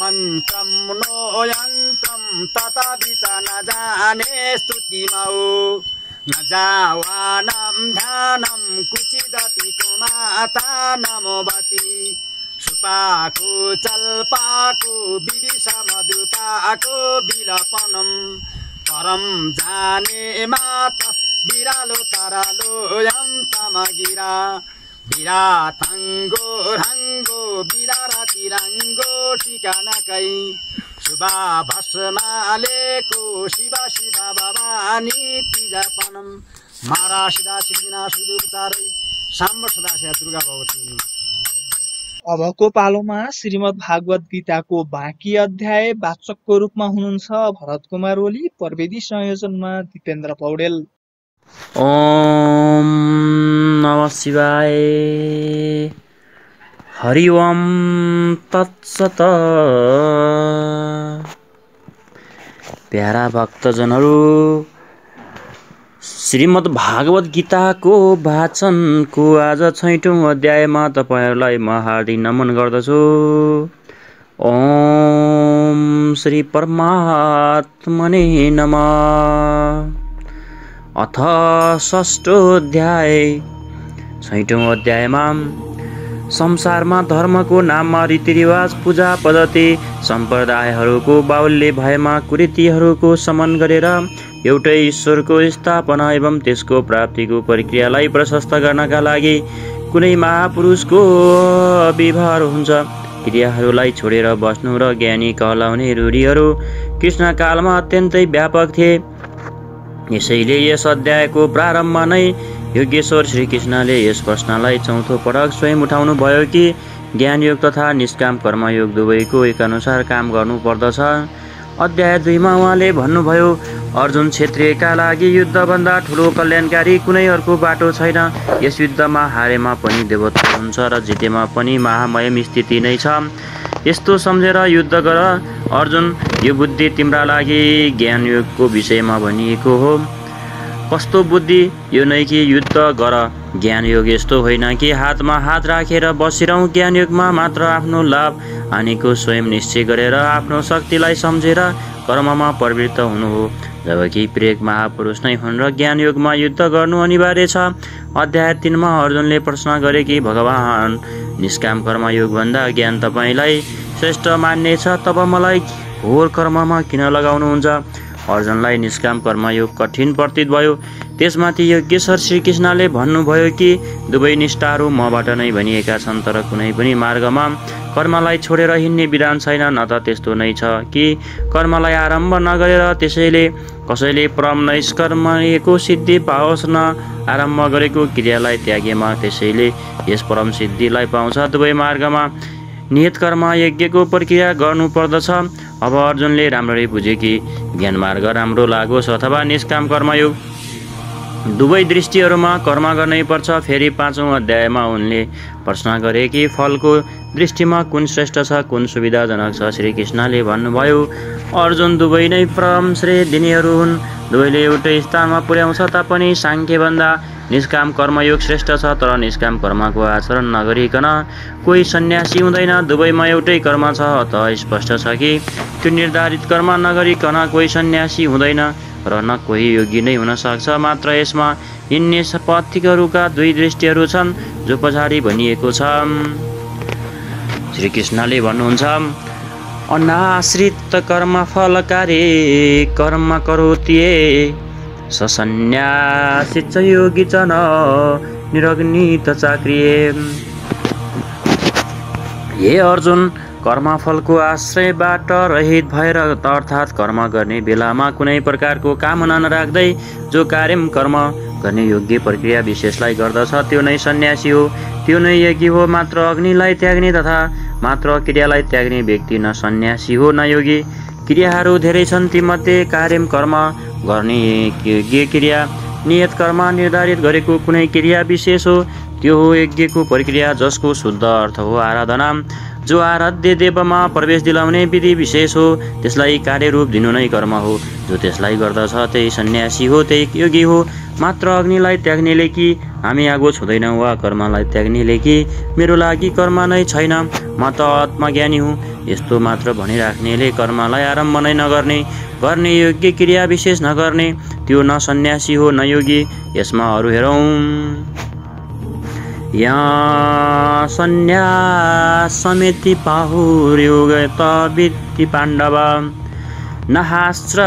मन्त्रं नो यन्त्रं तथापि च न जाने स्तुतिमौ न जावानं ध्यानं कुचिदपि कुमाता नमोवती सुपाको चल्पाको विविष मधुपाको विलपनम् परम जाने मातस बिरालो तरालो यम तमगिरा बिराथंगो रंगो बिरारा तिरंगो ठिकानाकै सुबा भस्मालेको शिवा शिवा भवानी तिजापनम मारा सिधा सिद्धिना सुदूर चारै साम्ब सदा शिवा दुर्गा भगवती। अबको पालोमा श्रीमद् भागवत गीताको बाँकी अध्याय वाचकको रूपमा हुनुहुन्छ भरत कुमार ओली, प्रविधि संयोजनमा दिपेन्द्र पौडेल। ओम नमः शिवाय। हरि ओम तत्सत। प्यारा भक्तजनहरू, श्रीमद् भागवत गीताको वाचनको आज 6औं अध्यायमा तपाईहरुलाई म हार्दिक नमन गर्दछु। ओम श्री परमात्मने नमः। अथ 6औं अध्याय। 6औं अध्यायमा संसारमा धर्मको नाममा रीतिरिवाज, पूजा पद्धति, सम्प्रदायहरूको बाहुल्य भएमा कुरीतिहरूको शमन गरेर एउटै ईश्वरको स्थापना एवं त्यसको प्राप्तिको प्रक्रियालाई प्रशस्त गर्नका लागि कुनै महापुरुषको आविर्भाव हुन्छ। क्रियाहरूलाई छोडेर बस्नु र ज्ञानी कहलाउने रूढिहरू कृष्णकालमा अत्यन्तै व्यापक थिए। यसैले यस अध्यायको प्रारम्भमा नै योगेश्वर श्रीकृष्णले यस प्रश्नलाई चौथो पटक स्वयं उठाउनु भयो कि ज्ञानयोग तथा निष्काम कर्मयोग दुवैको एकानुसार काम गर्नु पर्दछ। अध्याय 2 मा उहाँले भन्नुभयो, अर्जुन क्षेत्रीयका लागि युद्धभन्दा ठुलो कल्याणकारी कुनै अर्को बाटो छैन। यस युद्धमा हारेमा पनि देवत्व हुन्छ र जितेमा पनि महामहिम स्थिति नै छ। यस्तो सम्झेर युद्ध गर अर्जुन। यो बुद्धि तिम्रा लागि ज्ञानयोगको विषयमा भनिएको हो। कस्तो बुद्धि? यो नै कि युद्ध गर। ज्ञानयोग यस्तो होइन कि हातमा हात राखेर बसिरहँ। ज्ञानयोगमा मात्र आफ्नो लाभ हानिको स्वयं निश्चय गरेर आफ्नो शक्तिलाई सम्झेर कर्ममा प्रवृत्त हुनु हो, जबकि प्रेरक महापुरुष नै हुन् र ज्ञानयोगमा युद्ध गर्नु अनिवार्य छ। अध्याय 3 मा अर्जुनले प्रश्न गरे कि भगवान, निष्काम कर्मयोग भन्दा ज्ञान तपाईलाई श्रेष्ठ मान्ने छ, तब मलाई घोर कर्ममा किन लगाउनुहुन्छ? अर्जुनलाई निष्काम कर्मयोग कठिन प्रतीत भयो। त्यसमाथि योगेश्वर श्रीकृष्णले भन्नुभयो कि दुवै निष्ठाहरू मबाट नै भनिएका छन्, तर कुनै पनि मार्गमा कर्मलाई छोडेर हिँड्ने विधान छैन। न त त्यस्तो नै छ कि कर्मलाई आरम्भ नगरेर त्यसैले कसैले परम नैष्कर्मको सिद्धि पाओस्, न आरम्भ गरेको क्रियालाई त्यागेमा त्यसैले यस परम सिद्धिलाई पाउँछ। दुवै मार्गमा नियत कर्म यज्ञको प्रक्रिया गर्नु पर्दछ। अब अर्जुनले राम्ररी बुझे कि ज्ञान मार्ग राम्रो लागोस् अथवा निष्काम कर्मयोग, दुवै दृष्टिहरूमा कर्म गर्नै पर्छ। फेरि 5औं अध्यायमा उनले प्रश्न गरे कि फलको दृष्टिमा कुन श्रेष्ठ छ, कुन सुविधाजनक छ? श्रीकृष्णले भन्नुभयो, अर्जुन, दुवै नै परम श्रेय दिनेहरू हुन्। दुवैले एउटै स्थानमा पुर्याउँछ तापनि सांख्यभन्दा निष्काम कर्मयोग श्रेष्ठ छ। तर निष्काम कर्मको आचरण नगरिकन कोही सन्यासी हुँदैन। दुवैमा एउटै कर्म छ। अतः स्पष्ट छ कि त्यो निर्धारित कर्म नगरिकन कोही सन्यासी हुँदैन र न कोही योगी नै हुन सक्छ। मात्र यसमा हिँड्ने पथिकहरूका दुई दृष्टिहरू छन्, जो पछाडि भनिएको छ। श्रीकृष्णले भन्नुहुन्छ, अनाश्रित कर्म फलकारी कर्म करोतिये सन्यासी च योगी च न निरग्नित चाक्रिये। हे अर्जुन, कर्मफलको आश्रयबाट रहित भएर अर्थात् कर्म गर्ने बेलामा कुनै प्रकारको कामना नराख्दै जो कार्यम कर्म गर्ने योग्य प्रक्रिया विशेषलाई गर्दछ, त्यो नै सन्यासी हो, त्यो नै योगी हो। मात्र अग्निलाई त्याग्ने तथा मात्र क्रियालाई त्याग्ने व्यक्ति न सन्यासी हो न योगी। क्रियाहरू धेरै छन्, तीमध्ये कार्यम कर्म गर्ने योग्य क्रिया, नियत कर्म निर्धारित गरेको कुनै क्रिया विशेष हो। त्यो हो यज्ञको प्रक्रिया, जसको शुद्ध अर्थ हो आराधना। जो आराध्य देवमा प्रवेश दिलाउने विधि विशेष हो, त्यसलाई कार्यरूप दिनु नै कर्म हो। जो त्यसलाई गर्दछ त्यही सन्यासी हो, त्यही योगी हो। मात्र अग्निलाई त्याग्नेले कि हामी आगो छुँदैनौँ, वा कर्मलाई त्याग्नेले कि मेरो लागि कर्म नै छैन, म त आत्मज्ञानी हुँ, यस्तो मात्र भनिराख्नेले कर्मलाई आरम्भ नै नगर्ने, गर्ने योग्य क्रिया विशेष नगर्ने, त्यो न सन्यासी हो न योगी। यसमा अरू हेरौँ। यहाँ सन्यास समिति पाहुर्योग तविति पाण्डव नहास्त्र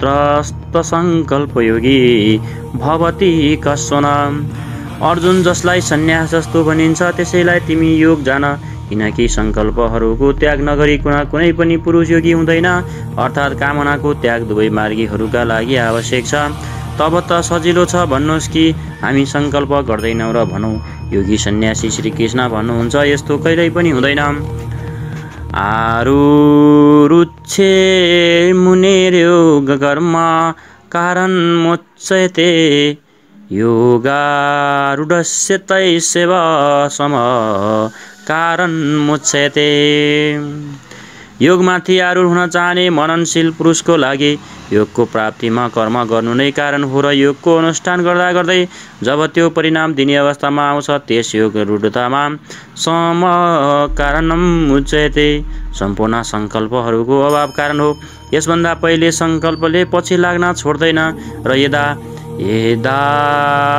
त्रस्त सङ्कल्प योगी भवती कस्वन। अर्जुन, जसलाई सन्यास जस्तो भनिन्छ त्यसैलाई तिमी योग जान, किनकि सङ्कल्पहरूको त्याग नगरी कुनै पनि पुरुष योगी हुँदैन, अर्थात् कामनाको त्याग दुवै मार्गीहरूका लागि आवश्यक छ। तब त सजिलो छ भन्नुहोस् कि हामी सङ्कल्प गर्दैनौँ र भनौँ योगी सन्यासी श्रीकृष्ण भन्नुहुन्छ, यस्तो कहिल्यै पनि हुँदैन। आरुरुच्छे मुनेर्योग कर्म कारण मोच्यते योगारूढस्य तैस्यैव सम कारण मोच्यते। योगमाथि आरूढ हुन चाहने मननशील पुरुषको लागि योगको प्राप्तिमा कर्म गर्नु नै कारण हो, र योगको अनुष्ठान गर्दा गर्दै जब त्यो परिणाम दिने अवस्थामा आउँछ त्यस योग रूढतामा सम कारणम मुच्यते, सम्पूर्ण सङ्कल्पहरूको अभाव कारण हो। यसभन्दा पहिले सङ्कल्पले पछि लाग्न छोड्दैन, र यदा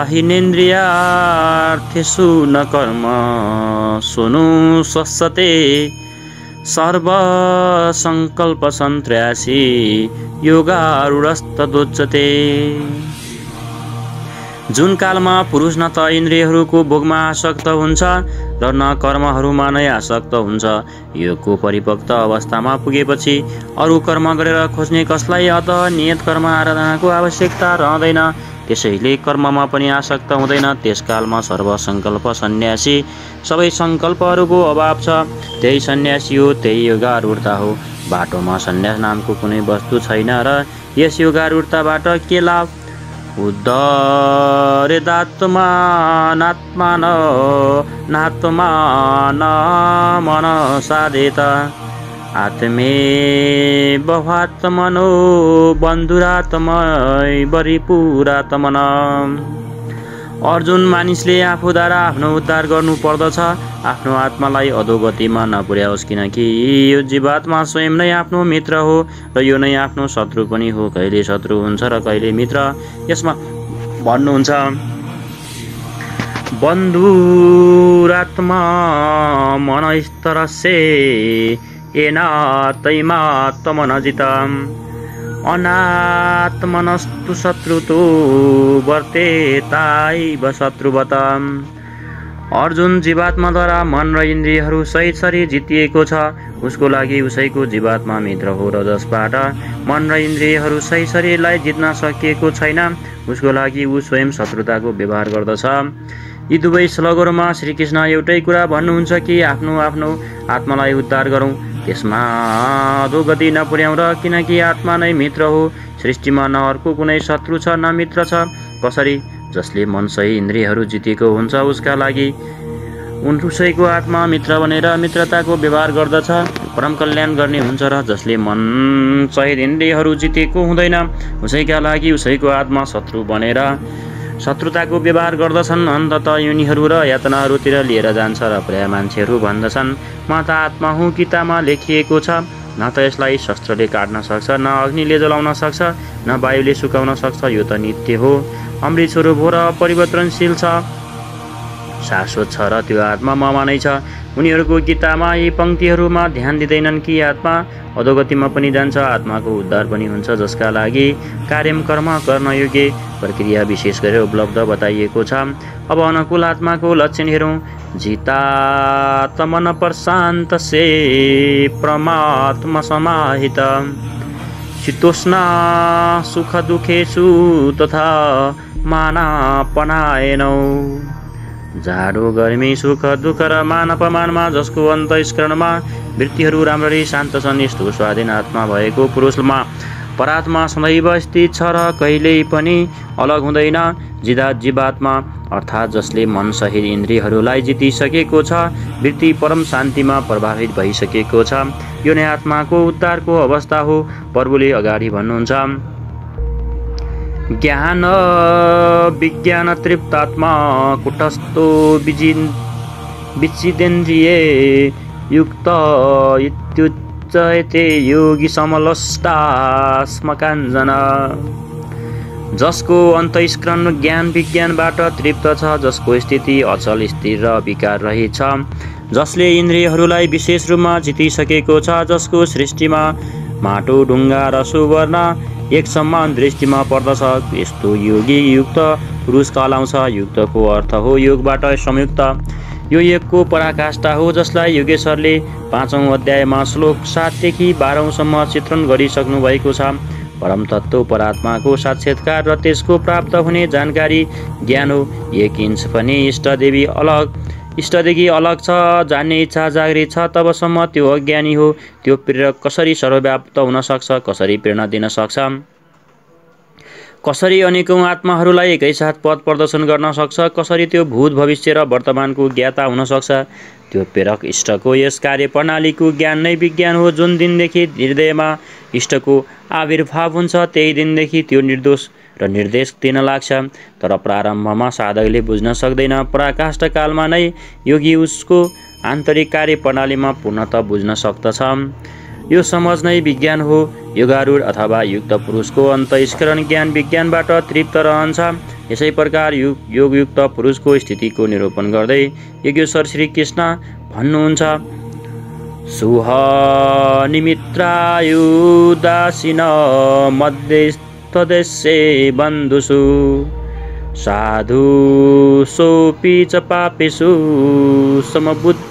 हिनेन्द्रियार्थेषु न कर्म सुनु स्वस्यते सर्व सङ्कल्प सन्त्र्यासी योगारूढस्तदुच्यते। जुन कालमा पुरुष न त इन्द्रियहरूको भोगमा आसक्त हुन्छ र न कर्महरूमा नै आसक्त हुन्छ, योगको परिपक्व अवस्थामा पुगेपछि अरू कर्म गरेर खोज्ने कसलाई अत नियत कर्म आराधनाको आवश्यकता रहँदैन, त्यसैले कर्ममा पनि आसक्त हुँदैन। त्यसकालमा सर्वसङ्कल्प सन्यासी, सबै सङ्कल्पहरूको अभाव छ, त्यही सन्यासी हो, त्यही योगारूढता हो। बाटोमा सन्यास नामको कुनै वस्तु छैन र यस योगारूढताबाट के लाभ? उद्धरेदात्मानात्मान नात्मान मन साधेत आत्मेवात्मनो बन्धुरात्मै बरिपुरात्मन। अर्जुन, मानिसले आफूद्वारा आफ्नो उद्धार गर्नु पर्दछ, आफ्नो आत्मालाई अधोगतिमा नपुर्याओस्, किनकि यो जीवात्मा स्वयं नै आफ्नो मित्र हो र यो नै आफ्नो शत्रु पनि हो। कहिले शत्रु हुन्छ र कहिले मित्र, यसमा भन्नुहुन्छ बन्धुरात्मा मनस्तरसे येनात्मनजितम् अनात्मनस्तु शत्रुतो वर्तेताइव शत्रुवतम्। अर्जुन, जीवात्माद्वारा मन र इन्द्रियहरू सहित शरीर जितिएको छ, उसको लागि उसैको जीवात्मा मित्र हो, र जसबाट मन र इन्द्रियहरू सहित शरीरलाई जित्न सकिएको छैन उसको लागि ऊ स्वयं शत्रुताको व्यवहार गर्दछ। यी दुवै श्लोकहरूमा श्रीकृष्ण एउटै कुरा भन्नुहुन्छ कि आफ्नो आत्मालाई उद्धार गरौँ, त्यसमा अधोगति नपुर्याउँ, र किनकि आत्मा नै मित्र हो, सृष्टिमा न अर्को कुनै शत्रु छ न मित्र छ। कसरी? जसले मन सही इन्द्रियहरू जितेको हुन्छ उसका लागि उसैको आत्मा मित्र बनेर मित्रताको व्यवहार गर्दछ, परम कल्याण गर्ने हुन्छ, र जसले मन सहित इन्द्रियहरू जितेको हुँदैन उसैका लागि उसैको आत्मा शत्रु बनेर शत्रुताको व्यवहार गर्दछन्। अन्तत योनिहरू र यातनाहरूतिर लिएर जान्छ, र प्राय मान्छेहरू भन्दछन् म त आत्मा हुँ, गीतामा लेखिएको छ, न त यसलाई शस्त्रले काट्न सक्छ, न अग्निले जलाउन सक्छ, न वायुले सुकाउन सक्छ, यो त नित्य हो, अमृत स्वरूप हो र परिवर्तनशील छ, शाश्वत छ, र त्यो आत्मा ममा नै छ। उनीहरूको गीतामा यी पंक्तिहरूमा ध्यान दिँदैनन् कि आत्मा अधोगतिमा पनि जान्छ, आत्माको उद्धार पनि हुन्छ, जसका लागि कार्यम कर्म गर्न योग्य प्रक्रिया विशेष गरेर उपलब्ध बताइएको छ। अब अनुकूल आत्माको लक्षण हेरौँ। जितात्मन प्रशान्त से परमात्मा समाहित शीतोष्ण सुख दुखेषु तथा मानापनायनौ। जाडो गर्मी सुख दुःख र मान अपमानमा जसको अन्तस्करणमा वृत्तिहरू राम्ररी शान्त छन्, यस्तो स्वाधीन आत्मा भएको पुरुषमा परात्मा सदैव स्थित छ र कहिल्यै पनि अलग हुँदैन। जीवात्मा अर्थात् जसले मन सहित इन्द्रियहरूलाई जितिसकेको छ, वृत्ति परम शान्तिमा प्रभावित भइसकेको छ, यो नै आत्माको उद्धारको अवस्था हो। प्रभुले अगाडि भन्नुहुन्छ, ज्ञान विज्ञान तृप्तात्मा कुटस्थो विचिदेन्द्रिये युक्त इत्युच्यते योगी समलष्टा स्मकाञ्जन। जसको अन्तःस्करण ज्ञान विज्ञानबाट तृप्त छ, जसको स्थिति अचल स्थिर र विकार रहित छ, जसले इन्द्रियहरूलाई विशेष रूपमा जितिसकेको छ, जसको सृष्टिमा माटो ढुङ्गा र सुवर्ण एक समान दृष्टिमा पर्दछ, यस्तो योगी युक्त पुरुष कहलाउँछ। युक्तको अर्थ हो योगबाट संयुक्त। यो योगको पराकाष्ठा हो, जसलाई योगेश्वरले 5औं अध्यायमा श्लोक 7 देखि 12 सम्म चित्रण गरिसक्नु भएको छ। परम तत्त्व परात्माको साक्षात्कार र त्यसको प्राप्त हुने जानकारी ज्ञान हो। एक इन्च पनि इष्टदेखि अलग छ, जान्ने इच्छा जागृत छ, तबसम्म त्यो अज्ञानी हो। त्यो प्रेरक कसरी सर्वव्याप्त हुन सक्छ, कसरी प्रेरणा दिन सक्छ, कसरी अनेकौं आत्माहरूलाई एकैसाथ पथ प्रदर्शन गर्न सक्छ, कसरी त्यो भूत भविष्य र वर्तमानको ज्ञाता हुन सक्छ, त्यो प्रेरक इष्टको यस कार्य प्रणालीको ज्ञान नै विज्ञान हो। जुन दिनदेखि हृदयमा इष्टको आविर्भाव हुन्छ, त्यही दिनदेखि त्यो निर्दोष र निर्देश दिन लाग्छ। तर प्रारम्भमा साधकले बुझ्न सक्दैन। पराकाष्ठ कालमा नै योगी उसको आन्तरिक कार्य प्रणालीमा पूर्णतः बुझ्न सक्दछ। यो समझ नै विज्ञान हो। योगारूढ अथवा युक्त पुरुषको अन्तःस्करण ज्ञान विज्ञानबाट तृप्त रहन्छ। यसै प्रकार योगयुक्त पुरुषको स्थितिको निरूपण गर्दै योगेश्वर श्री कृष्ण भन्नुहुन्छ, सुह निमित्रायुदासीन मध्यस्थदेशे बन्धुषु साधु सोऽपि च पापेषु समबुद्धिरभिशयते।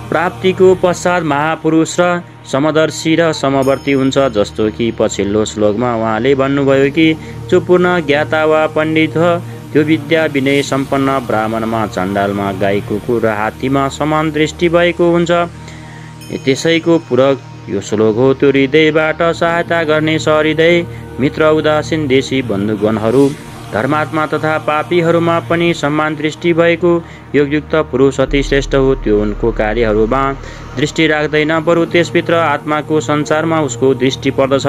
प्राप्तिको पश्चात महापुरुष र समदर्शी र समवर्ती हुन्छ। जस्तो कि पछिल्लो श्लोकमा उहाँले भन्नुभयो कि जो पूर्ण ज्ञाता वा पण्डित हो, त्यो विद्या विनय सम्पन्न ब्राह्मणमा, चण्डालमा, गाई कुकुर र हात्तीमा समान दृष्टि भएको हुन्छ। त्यसैको पूरक यो श्लोक हो। त्यो हृदयबाट सहायता गर्ने सहृदय मित्र, उदासीन देशी बन्धुगणहरू, धर्मात्मा तथा पापीहरूमा पनि समान दृष्टि भएको योगयुक्त पुरुष अति श्रेष्ठ हो। त्यो उनको कार्यहरूमा दृष्टि राख्दैन, बरु त्यसभित्र आत्माको संसारमा उसको दृष्टि पर्दछ।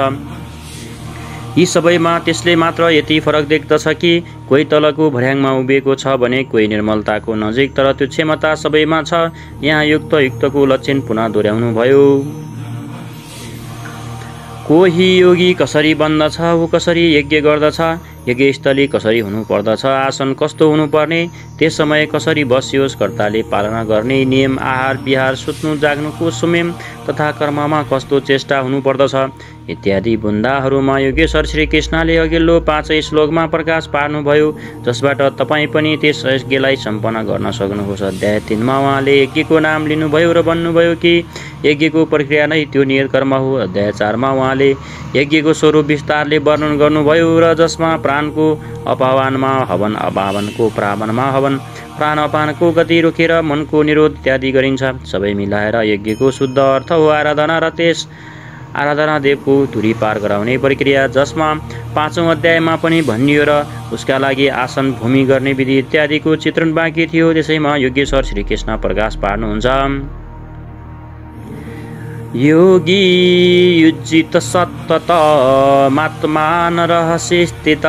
यी सबैमा त्यसले मात्र यति फरक देख्दछ कि कोही तलको भर्याङमा उभिएको छ भने कोही निर्मलताको नजिक, तर त्यो क्षमता सबैमा छ। यहाँ युक्तको लक्षण पुनः दोहोऱ्याउनु भयो। कोही योगी कसरी बन्दछ, ऊ कसरी यज्ञ गर्दछ, यज्ञस्थली कसरी हुनुपर्दछ, आसन कस्तो हुनुपर्ने, त्यस समय कसरी बस्योस्, कर्ताले पालना गर्ने नियम, आहार विहार, सुत्नु जाग्नुको संयम तथा कर्ममा कस्तो चेष्टा हुनुपर्दछ इत्यादि बुन्दाहरूमा योगेश्वर श्री कृष्णले अघिल्लो 5 श्लोकमा प्रकाश पार्नुभयो, जसबाट तपाईँ पनि त्यस यज्ञलाई सम्पन्न गर्न सक्नुहोस्। अध्याय 3 मा उहाँले यज्ञको नाम लिनुभयो र भन्नुभयो कि यज्ञको प्रक्रिया नै त्यो नियत कर्म हो। अध्याय 4 मा उहाँले यज्ञको स्वरूप विस्तारले वर्णन गर्नुभयो र जसमा प्राणको अपावानमा हवन, अपावनको प्रावनमा हवन, प्राण अपानको गति रोकेर मनको निरोध इत्यादि गरिन्छ। सबै मिलाएर यज्ञको शुद्ध अर्थ हो आराधना र त्यस आराधना देवको धुरी पार गराउने प्रक्रिया, जसमा 5औं अध्यायमा पनि भनियो र उसका लागि आसन भूमि गर्ने विधि इत्यादिको चित्रण बाँकी थियो। त्यसैमा योगेश्वर श्री कृष्ण प्रकाश पार्नुहुन्छ। योगी युजित सतत मात्मान रहस्य स्थित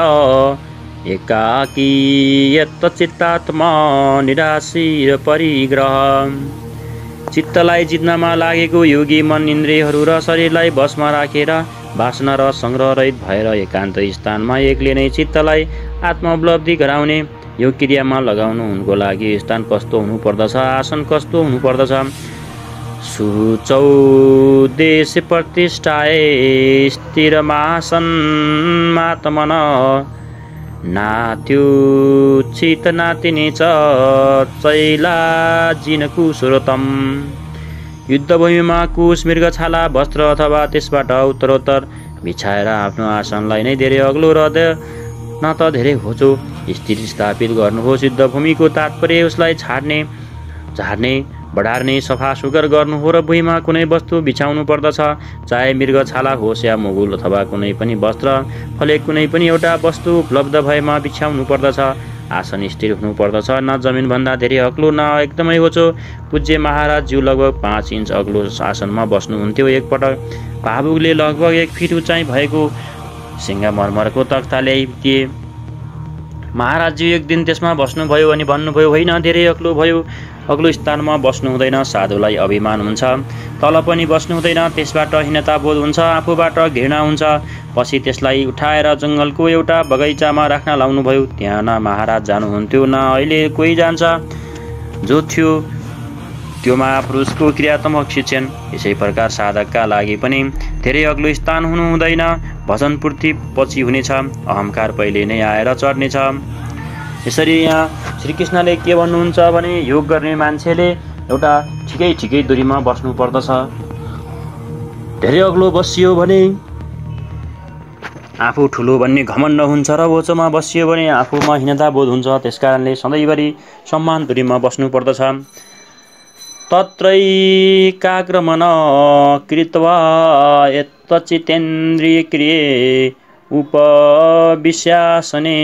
एकाकी यत चित्तात्मा निराशीर परिग्रह। चित्तलाई जित्नमा लागेको योगी मन इन्द्रियहरू र शरीरलाई बसमा राखेर वासना र संग्रह रहित भएर एकान्त स्थानमा एक्लै नै चित्तलाई आत्मोपलब्धि गराउने यो क्रियामा लगाउनु उनको लागि स्थान कस्तो हुनुपर्दछ, आसन कस्तो हुनुपर्दछ, सुचौ देश प्रतिष्ठाए स्थिरमासन्मात्मन नात्युचित नातिने चैला जिनको सुरतम। युद्धभूमिमा कुश, मृगछाला, वस्त्र अथवा त्यसबाट उत्तरोत्तर बिछाएर आफ्नो आसनलाई नै धेरै अग्लो र न त धेरै होचो स्थिति स्थापित गर्नुहोस्। युद्धभूमिको तात्पर्य उसलाई झार्ने बढार्ने सफा सुग्घर गर्नु हो र भुइँमा कुनै वस्तु बिछाउनु पर्दछ, चाहे मृग छाला होस् या मुगुल अथवा कुनै पनि वस्त्र फले कुनै पनि एउटा वस्तु उपलब्ध भएमा बिछाउनु पर्दछ। आसन स्थिर हुनु पर्दछ, न जमिनभन्दा धेरै अग्लो न एकदमै होचो। पूज्य महाराजज्यू लगभग 5 इन्च अग्लो आसनमा बस्नुहुन्थ्यो। एकपटक भावुकले लगभग 1 फिट उचाइ भएको सिङ्गामरमरको तख्ता ल्याइदिए। महाराजज्यू एक दिन त्यसमा बस्नुभयो अनि भन्नुभयो, होइन, धेरै अग्लो भयो, अग्लो स्थानमा बस्नु हुँदैन, साधुलाई अभिमान हुन्छ। तल पनि बस्नु हुँदैन, त्यसबाट हीनता बोध हुन्छ, आफूबाट घृणा हुन्छ। पछि त्यसलाई उठाएर जङ्गलको एउटा बगैँचामा राख्न लाउनुभयो। त्यहाँ न महाराज जानुहुन्थ्यो न अहिले कोही जान्छ। जो थियो त्यो महापुरुषको क्रियात्मक शिक्षण। यसै प्रकार साधकका लागि पनि धेरै अग्लो स्थान हुनु हुँदैन। भजन पूर्ति पछि हुनेछ, अहङ्कार पहिले नै आएर चढ्नेछ। यसरी यहाँ श्रीकृष्णले के भन्नुहुन्छ भने योग गर्ने मान्छेले एउटा ठिकै दूरीमा बस्नु पर्दछ। धेरै अग्लो बसियो भने आफू ठुलो भन्ने घमण्ड हुन्छ र होचोमा बसियो भने आफूमा हीनता बोध हुन्छ। त्यसकारणले सधैँभरि समान दूरीमा बस्नु पर्दछ। तत्रैकाग्रमन कृत्वा यत्चितेन्द्रियक्रिये उपविश्यासने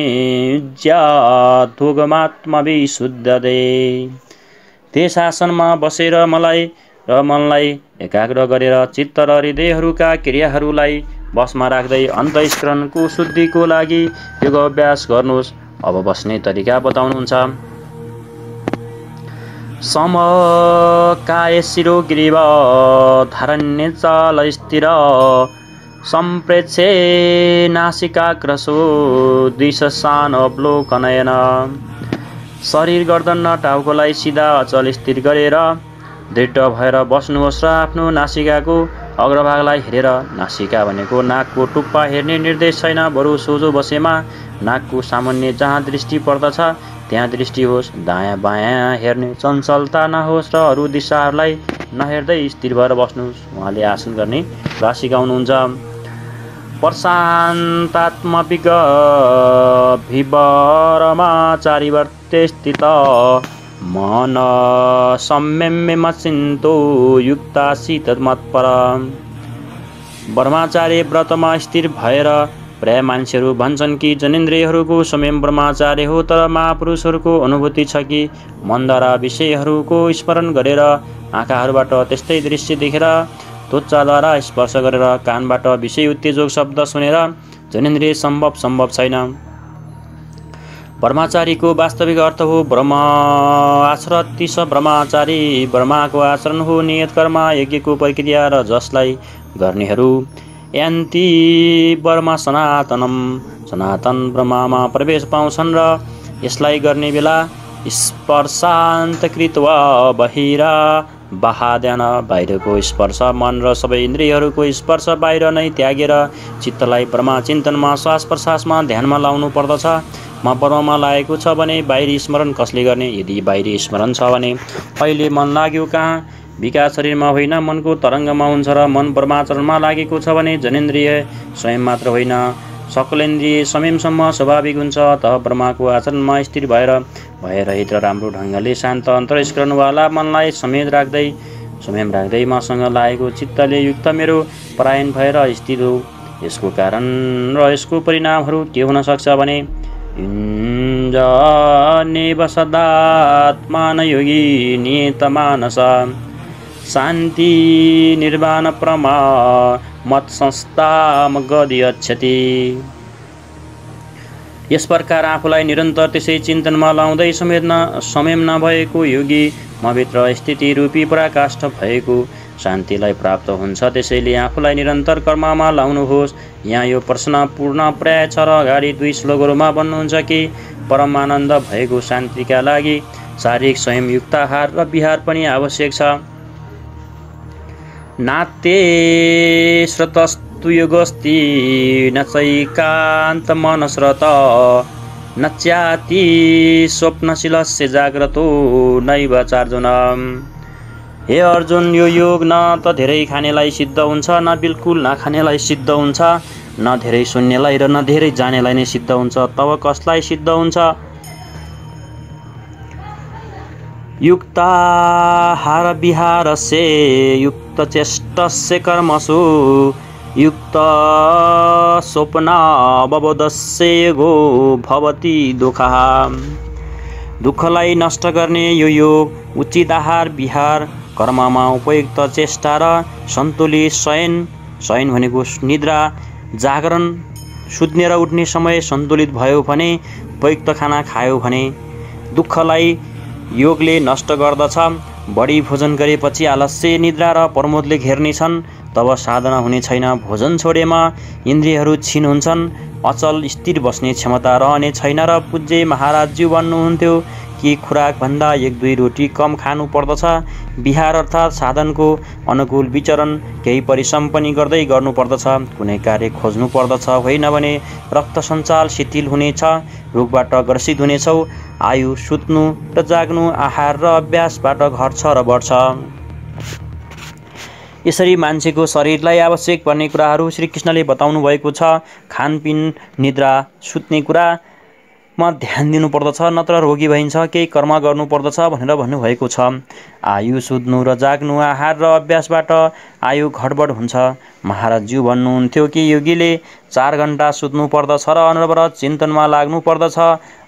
ज्ञातोगमात्मविशुद्धते। त्यस आसनमा बसेर मनलाई एकाग्र गरेर चित्त र हृदयहरूका क्रियाहरूलाई बसमा राख्दै अन्तःस्करणको शुद्धिको लागि योग अभ्यास गर्नुहोस्। अब बस्ने तरिका बताउनुहुन्छ। समकाय शिरो ग्रीव धारण्य चाल स्थिर सम्प्रेक्षे नासिकाग्रसो दिशान अवलोकनयन। शरीर गर्दन र टाउकोलाई सिधा अचल स्थिर गरेर दृढ भएर बस्नुहोस् र आफ्नो नासिकाको अग्रभागलाई हेरेर, नासिका भनेको नाकको टुप्पा हेर्ने निर्देश छैन, बरु सोझो बसेमा नाकको सामान्य जहाँ दृष्टि पर्दछ त्यहाँ दृष्टि होस्। दायाँ बायाँ हेर्ने चञ्चलता नहोस् र अरू दिशाहरूलाई नहेर्दै स्थिर भएर बस्नुहोस्। उहाँले आसन गर्ने कुरा सिकाउनुहुन्छ। प्रशान्तात्मविग विवरमाचारिवर्ते स्थित मन सम्यम्यमचिन्तो युक्तासीत मत्पर। ब्रह्मचार्य व्रतमा स्थिर भएर प्राय मान्छेहरू भन्छन् कि जनेन्द्रियहरूको संयम ब्रह्मचार्य हो, तर महापुरुषहरूको अनुभूति छ कि मनद्वारा विषयहरूको स्मरण गरेर, आँखाहरूबाट त्यस्तै दृश्य देखेर, त्वचाद्वारा स्पर्श गरेर, कानबाट विषय उत्तेजक शब्द सुनेर जनेन्द्रिय सम्भव छैन। ब्रह्मचारीको वास्तविक अर्थ हो ब्रह्म आचरति स ब्रह्मचारी। ब्रह्माको आचरण हो नियत कर्म, यज्ञको प्रक्रिया र जसलाई गर्नेहरू यान्ति ब्रह्म सनातन ब्रह्ममा प्रवेश पाउँछन् र यसलाई गर्ने बेला स्पर्शान्त कृत्वा बहिरा बहाद्यान। बाहिरको स्पर्श मन र सबै इन्द्रियहरूको स्पर्श बाहिर नै त्यागेर चित्तलाई ब्रह्म चिन्तनमा श्वास प्रश्वासमा ध्यानमा लाउनु पर्दछ। म ब्रह्ममा लागेको छ भने बाहिरी स्मरण कसले गर्ने? यदि बाहिरी स्मरण छ भने अहिले मन लाग्यो कहाँ? विकार शरीरमा होइन, मनको तरङ्गमा हुन्छ र मन ब्रह्माचरणमा लागेको छ भने जनेन्द्रिय स्वयं मात्र होइन, सकलेन्द्रिय संयमसम्म स्वाभाविक हुन्छ। अतः ब्रह्माको आचरणमा स्थिर भयरहित र राम्रो ढङ्गले शान्त अन्तर्स्करणवाला मनलाई संयम राख्दै मसँग लागेको चित्तले युक्त मेरो परायण भएर स्थिर हो। यसको कारण र यसको परिणामहरू के हुन सक्छ भने इन्द्रनेव सदात्मान योगी नियतमानस शान्ति निर्वाण प्रमा मत संस्थाम गदियच्छति। यस प्रकार आफूलाई निरन्तर त्यसै चिन्तनमा लाउँदै संयम नभएको योगी मभित्र स्थिति रूपी पराकाष्ठ भएको शान्तिलाई प्राप्त हुन्छ। त्यसैले आफूलाई निरन्तर कर्ममा लाउनुहोस्। यहाँ यो प्रश्न पूर्ण पर्याय छ र अगाडि 2 श्लोकहरूमा भन्नुहुन्छ कि परमानन्द भएको शान्तिका लागि शारीरिक संयमयुक्त आहार र विहार पनि आवश्यक छ। नाते श्रतस्तु योगस्ति न चैकान्त मनस्रत न च्याति स्वप्नशीलस्य जाग्रतो नैव चार्जुन। हे अर्जुन, यो योग न त धेरै खानेलाई सिद्ध हुन्छ, न बिल्कुल नखानेलाई सिद्ध हुन्छ, न धेरै सुन्नेलाई र न धेरै जानेलाई नै सिद्ध हुन्छ। तब कसलाई सिद्ध हुन्छ? युक्ताहार विहारस्य युक्तचेष्टस्य कर्मसु युक्त स्वप्नावबोधस्य योगो भवति दुःखः। दुःखलाई नष्ट गर्ने यो योग उचित आहार विहार, कर्ममा उपयुक्त चेष्टा र सन्तुलित शयन भनेको निद्रा, जागरण, सुत्ने र उठ्ने समय सन्तुलित भयो भने, उपयुक्त खाना खायो भने दुःखलाई योगले नष्ट गर्दछ। बढी भोजन गरेपछि आलस्य, निद्रा र प्रमोदले घेर्नेछन्, तब साधना हुने छैन। भोजन छोडेमा इन्द्रियहरू क्षीण हुन्छन्, अचल स्थिर बस्ने क्षमता रहने छैन र पूज्य महाराजज्यू भन्नुहुन्थ्यो कि खुराकभन्दा 1-2 रोटी कम खानु पर्दछ। विहार अर्थात् साधनको अनुकूल विचरण, केही परिश्रम पनि गर्दै गर्नुपर्दछ। कुनै कार्य खोज्नु पर्दछ, होइन भने रक्त सञ्चाल शिथिल हुनेछ, रोगबाट ग्रसित हुनेछौ। आयु, सुत्नु र जाग्नु, आहार र अभ्यासबाट घट्छ र बढ्छ। यसरी मान्छेको शरीरलाई आवश्यक पर्ने कुराहरू श्रीकृष्णले बताउनु भएको छ। खानपिन, निद्रा, सुत्ने कुरामा ध्यान दिनुपर्दछ, नत्र रोगी भइन्छ। केही कर्म गर्नुपर्दछ भनेर भन्नुभएको छ। आयु, सुत्नु र जाग्नु, आहार र अभ्यासबाट आयु घटबड हुन्छ। महाराजज्यू भन्नुहुन्थ्यो कि योगीले 4 घण्टा सुत्नु पर्दछ र अनवरत चिन्तनमा लाग्नु पर्दछ।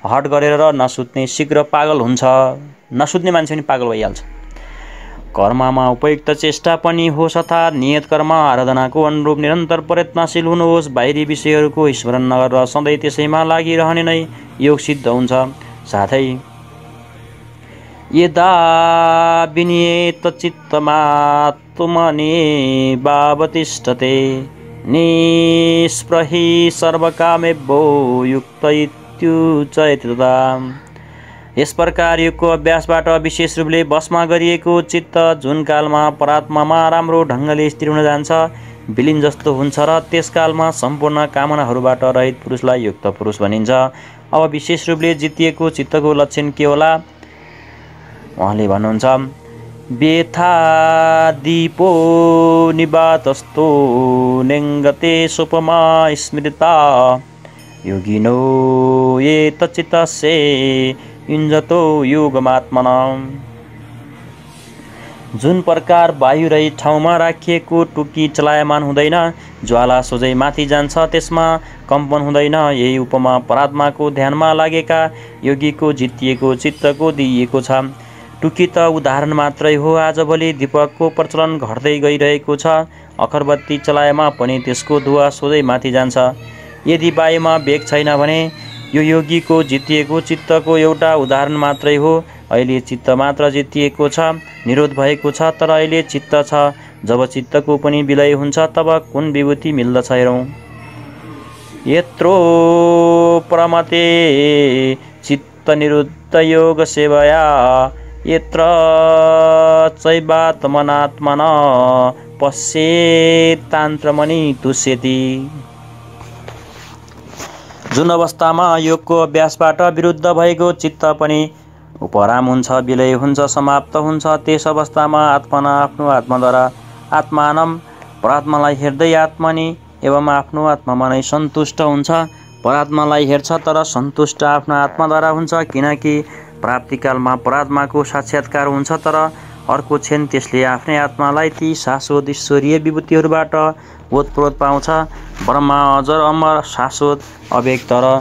हट गरेर नसुत्ने शीघ्र पागल हुन्छ। नसुत्ने मान्छे पनि पागल भइहाल्छ। कर्ममा उपयुक्त चेष्टा पनि होस् अर्थात् नियत कर्म आराधनाको अनुरूप निरन्तर प्रयत्नशील हुनुहोस्। बाहिरी विषयहरूको स्मरण नगरेर सधैँ त्यसैमा लागिरहने नै योग सिद्ध हुन्छ। साथै यदा विनियत चित्तमात्मनि भावतिष्ठते निस्पृही सर्वकामेभ्यो युक्त इत्युच्यते तदा। यस प्रकार योगको अभ्यासबाट विशेष रूपले वशमा गरिएको चित्त जुन कालमा परात्मामा राम्रो ढङ्गले स्थिर हुन जान्छ, विलीन जस्तो हुन्छ र त्यस कालमा सम्पूर्ण कामनाहरूबाट रहित पुरुषलाई युक्त पुरुष भनिन्छ। अब विशेष रूपले जितिएको चित्तको लक्षण के होला? उहाँले भन्नुहुन्छ, व्यथा दीपो निवातस्तो नेङ्गते सोपमा स्मृता योगिनो ये तच्चितस्य युञ्जतो योगमात्मना। जुन प्रकार वायु रहित ठाउँमा राखिएको टुकी चलायमान हुँदैन, ज्वाला सोझै माथि जान्छ, त्यसमा कम्पन हुँदैन। यही उपमा परात्माको ध्यानमा लागेका योगीको जितिएको चित्तको दिइएको छ। टुकी त उदाहरण मात्रै हो। आजभोलि दीपकको प्रचलन घट्दै गइरहेको छ। अगरबत्ती चलाएमा पनि त्यसको धुवा सोझै माथि जान्छ। यदि वायुमा वेग छैन भने यो योगीको जितिएको चित्तको एउटा उदाहरण मात्रै हो। अहिले चित्त मात्र जितिएको छ, निरोध भएको छ, तर अहिले चित्त छ। जब चित्तको पनि विलय हुन्छ तब कुन विभूति मिल्दछ हेरौँ। यत्रो प्रमते चित्त निरुद्ध योग सेवया यत्र चैवात्मनात्मन पश्येत्तान्त्रमणि तुष्यति। जुन अवस्थामा योगको अभ्यासबाट विरुद्ध भएको चित्त पनि उपराम हुन्छ, विलय हुन्छ, समाप्त हुन्छ, त्यस अवस्थामा आत्मना आफ्नो आत्माद्वारा आत्मानम परात्मालाई हेर्दै आत्मनि एवं आफ्नो आत्मामा नै सन्तुष्ट हुन्छ। परात्मालाई हेर्छ तर सन्तुष्ट आफ्नो आत्माद्वारा हुन्छ, किनकि प्राप्तिकालमा परात्माको साक्षात्कार हुन्छ, तर अर्को क्षण त्यसले आफ्नै आत्मालाई ती शाश्वत ईश्वरीय विभूतिहरूबाट ओतप्रोत पाउँछ। ब्रह्मा अजर अमर शाश्वत अव्यक्त र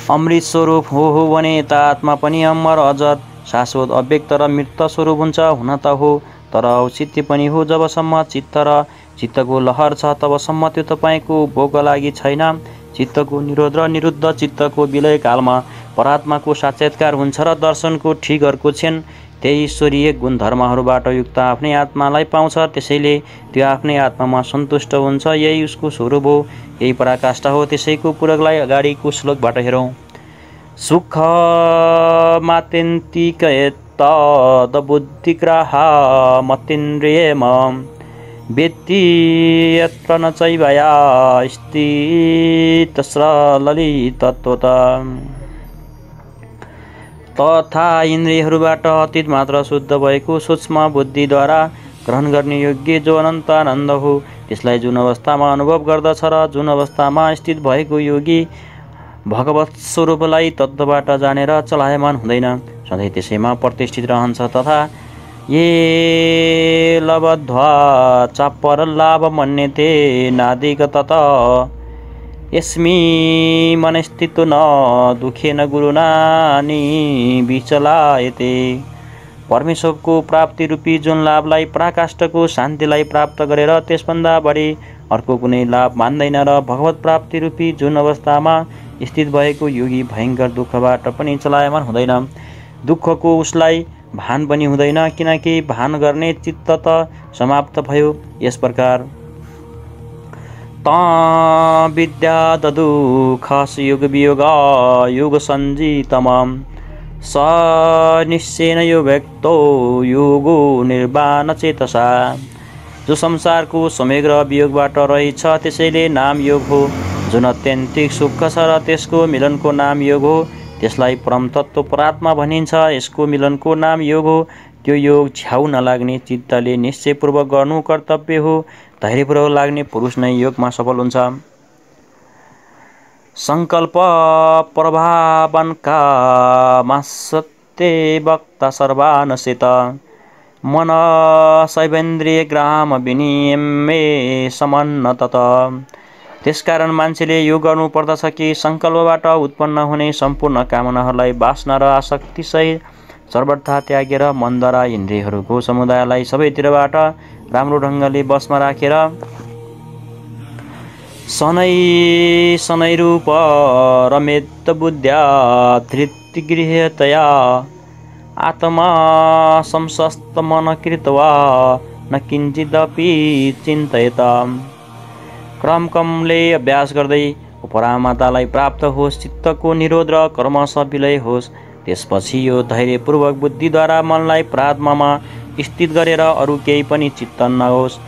अमृत स्वरूप हो भने यता आत्मा पनि अमर अजर शाश्वत अव्यक्त र मृत स्वरूप हुन्छ। हुन त हो, तर औचित्य पनि हो। जबसम्म चित्त र चित्तको लहर छ तबसम्म त्यो तपाईँको भोगका लागि छैन। चित्तको निरोध र निरुद्ध चित्तको विलय कालमा परात्माको साक्षात्कार हुन्छ र दर्शनको ठिक अर्को क्षण त्यही ईश्वरीय गुणधर्महरूबाट युक्त आफ्नै आत्मालाई पाउँछ। त्यसैले त्यो आफ्नै आत्मामा सन्तुष्ट हुन्छ। यही उसको स्वरूप हो, यही पराकाष्ठा हो। त्यसैको पूरकलाई अगाडिको श्लोकबाट हेरौँ। सुख मात्यन्तिकयत्तदबुद्धिग्राहा मतीन्द्रियम वेत्ति यत्र न चैवया स्थितस्रललितत्वता। तथा इन्द्रियहरूबाट अतीत मात्र शुद्ध भएको सूक्ष्म बुद्धिद्वारा ग्रहण गर्ने योग्य जो अनन्त आनन्द हो, त्यसलाई जुन अवस्थामा अनुभव गर्दछ र जुन अवस्थामा स्थित भएको योगी भगवत स्वरूपलाई तत्त्वबाट जानेर चलायमान हुँदैन। सधैँ त्यसैमा प्रतिष्ठित रहन्छ। तथा ये लब्ध्वा चापर लाभ मन्यते नादिक तत यस्मि मनस्थितो न दुखेन गुरुना नि विचलायते। परमेश्वरको प्राप्ति रूपी जुन लाभलाई पराकाष्ठको शान्तिलाई प्राप्त गरेर त्यसभन्दा बढी अर्को कुनै लाभ मान्दैन र भगवत प्राप्ति रूपी जुन अवस्थामा स्थित भएको योगी भयङ्कर दुःखबाट पनि चलायमान हुँदैन। दुःखको उसलाई भान पनि हुँदैन, किनकि भान गर्ने चित्त त समाप्त भयो। यस प्रकार ता विद्या ददुःखस योग वियोग योग सञ्जितम स निश्चयेन यो व्यक्तो योगो निर्वाण चेतसा। जो संसारको समग्र वियोगबाट रहेछ त्यसैले नाम योग हो। जुन अत्यन्तिक सुख छ र त्यसको मिलनको नाम योग हो, त्यसलाई परम तत्त्व परात्मा भनिन्छ। यसको मिलनको नाम योग हो। त्यो योग छ्याउ नलाग्ने चित्तले निश्चयपूर्वक गर्नु कर्तव्य हो। धैर्यपूर्वक लाग्ने पुरुष नै योगमा सफल हुन्छ। संकल्प प्रभावन कामसत्ते वक्ता सर्वानसित मन शैवेन्द्रिय ग्राम विनियमे समन्नतत। त्यसकारण मान्छेले यो गर्नु पर्दछ कि संकल्पबाट उत्पन्न हुने सम्पूर्ण कामनाहरूलाई वासना र आसक्तिसहित सर्वथा त्यागेर मनद्वारा इन्द्रियहरूको समुदायलाई सबैतिरबाट राम्रो ढङ्गले बसमा राखेर शनै शनै रूप रमेत बुद्ध्या धृतिगृहतया आत्मा संसस्त मन कृत्वा न किञ्चिदपि चिन्तयत। क्रमले अभ्यास गर्दै परामातालाई प्राप्त होस्, चित्तको निरोध र कर्मश विलय होस्। त्यसपछि यो धैर्यपूर्वक बुद्धिद्वारा मनलाई प्रात्मामा स्थित गरेर अरू केही पनि चित्त नहोस्।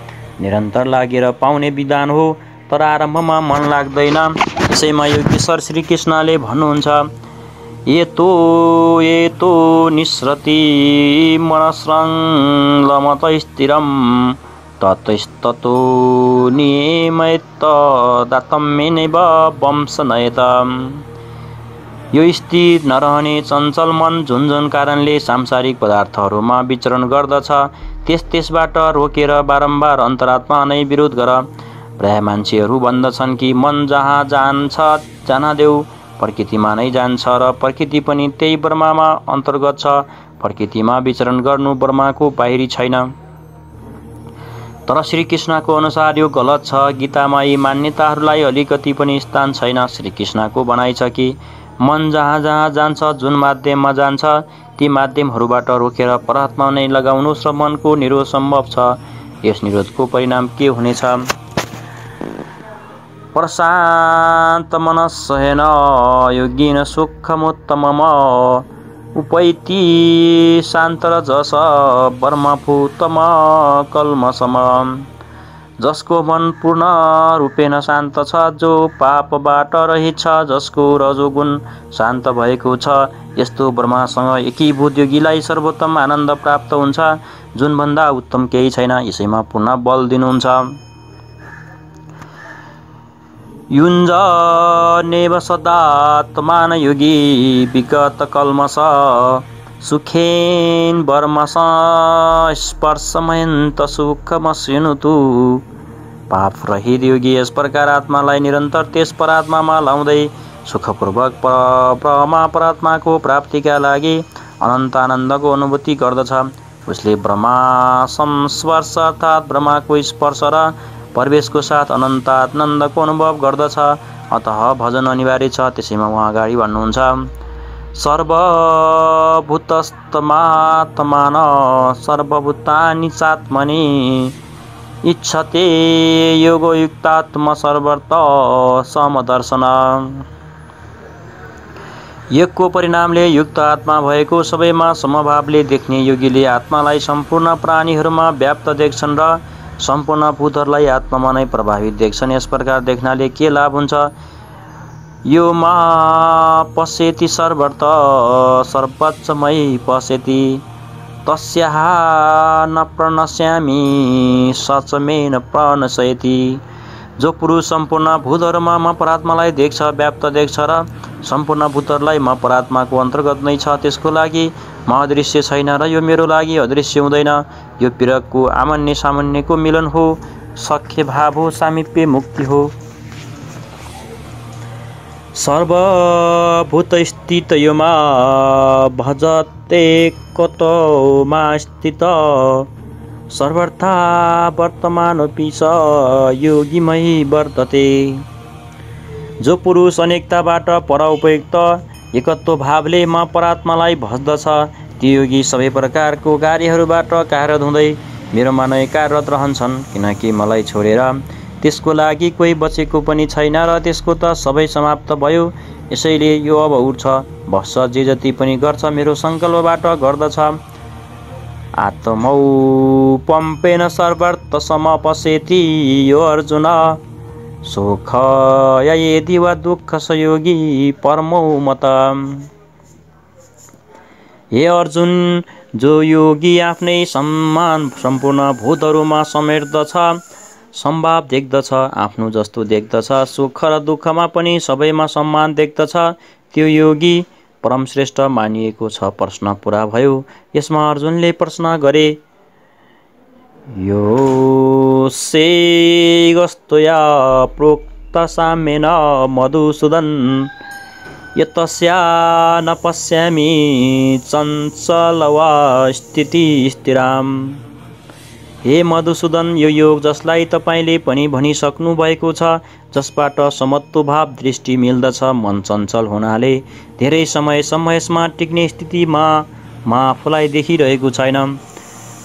निरन्तर लागेर पाउने विधान हो, तर आरम्भमा मन लाग्दैन। यसैमा योगेश्वर श्रीकृष्णले भन्नुहुन्छ, येतो निसृति मनस्रङ्लमत स्थिरं ततस्ततो नियमयत दातम्येनैव वंशनयत। यो स्थिर नरहने चञ्चल मन जुन कारणले सांसारिक पदार्थहरूमा विचरण गर्दछ त्यसबाट रोकेर बारम्बार अन्तरात्मा नै विरोध गर। प्राय मान्छेहरू भन्दछन् कि मन जहाँ जान्छ जान देऊ, प्रकृतिमा नै जान्छ र प्रकृति पनि त्यही ब्रह्मामा अन्तर्गत छ। प्रकृतिमा विचरण गर्नु ब्रह्माको बाहिरी छैन। तर श्रीकृष्णको अनुसार यो गलत छ। गीतामा यी मान्यताहरूलाई अलिकति पनि स्थान छैन। श्रीकृष्णको भनाइ छ कि मन जहाँ जहाँ जान्छ, जुन माध्यममा जान्छ, ती माध्यमहरूबाट रोकेर परमात्मा नै लगाउनुहोस् र मनको निरोध सम्भव छ। यस निरोधको परिणाम के हुनेछ? प्रशान्त मनस्सहेन योगिन सुखमुत्तमम उपैति शान्तरजस ब्रह्मभूतम कल्मषम। जसको मन पूर्ण रूपेण शान्त छ, जो पापबाट रहित छ, जसको रजोगुण शान्त भएको छ, यस्तो ब्रह्मासँग एकीभूत योगीलाई सर्वोत्तम आनन्द प्राप्त हुन्छ, जुनभन्दा उत्तम केही छैन। यसैमा पूर्ण बल दिनुहुन्छ। युञ्जनेव सदात्मान योगी विगत कल्मष सुखेन वर्मस स्पर्शमयन्त सुखमश्नुतु। पाप रहित योगी यस प्रकार आत्मालाई निरन्तर त्यस परात्मामा लाउँदै सुखपूर्वक परमात्माको प्राप्तिका लागि अनन्त आनन्दको अनुभूति गर्दछ। उसले ब्रह्मा संस्पर्श अर्थात् ब्रह्माको स्पर्श र प्रवेशको साथ अनन्त आनन्दको अनुभव गर्दछ। अतः भजन अनिवार्य छ। त्यसैमा उहाँ अगाडि भन्नुहुन्छ, सर्वभूतस्थमात्मान सर्वभूतानि चात्मनि इच्छते योगयुक्तात्म सर्वत्र समदर्शन। योगको परिणामले युक्त आत्मा भएको सबैमा समभावले देख्ने योगीले आत्मालाई सम्पूर्ण प्राणीहरूमा व्याप्त देख्छन् र सम्पूर्ण भूतहरूलाई आत्मामा नै प्रभावित देख्छन्। यस प्रकार देख्नाले के लाभ हुन्छ? यो मा पश्यति सर्वत्र सर्वत्र मयि पश्यति तस्याः न प्रणश्यामि सच मे न प्रणश्यति। जो पुरुष सम्पूर्ण भूतहरूमा म परमात्मालाई देख्छ, व्याप्त देख्छ र सम्पूर्ण भूतहरूलाई म परात्माको अन्तर्गत नै छ, त्यसको लागि म अदृश्य छैन र यो मेरो लागि अदृश्य हुँदैन। यो पिरकको आमान्य सामान्यको मिलन हो, सख्य भाव हो, सामिप्य मुक्ति हो। सर्वभूतस्थित योमा भजते कतोमा स्थित सर्वथा वर्तमानोऽपि स योगिमयी वर्तते। जो पुरुष अनेकताबाट पर उपयुक्त एकत्व भावले म परात्मालाई भज्दछ, त्यो योगी सबै प्रकारको कार्यहरूबाट कार्यरत हुँदै मेरोमा नै कार्यरत रहन्छन्, किनकि मलाई छोडेर त्यसको लागि कोही बचेको पनि छैन र त्यसको त सबै समाप्त भयो। यसैले यो अब उठ्छ, बस्छ, जे जति पनि गर्छ मेरो सङ्कल्पबाट गर्दछ। आत्मौपम्पेन सर्वत्र समपश्यति यो अर्जुन सुख यदि वा दुःख सहयोगी परमो मत। हे अर्जुन, जो योगी आफ्नै सम्मान सम्पूर्ण भूतहरूमा समेट्दछ, सम्भाव देख्दछ, आफ्नो जस्तो देख्दछ, सुख र दुःखमा पनि सबैमा सम्मान देख्दछ, त्यो योगी परमश्रेष्ठ मानिएको छ। प्रश्न पुरा भयो। यसमा अर्जुनले प्रश्न गरे, यो सेगस्तया प्रोक्त साम्येन मधुसूदन यतस्या न पश्यामि चञ्चलवा स्थिति स्थिराम। हे मधुसूदन, यो योग जसलाई तपाईँले पनि भनिसक्नु भएको छ, जसबाट समत्व भाव दृष्टि मिल्दछ, मन चञ्चल हुनाले धेरै समयसम्म यसमा टिक्ने स्थितिमा म आफूलाई देखिरहेको छैन।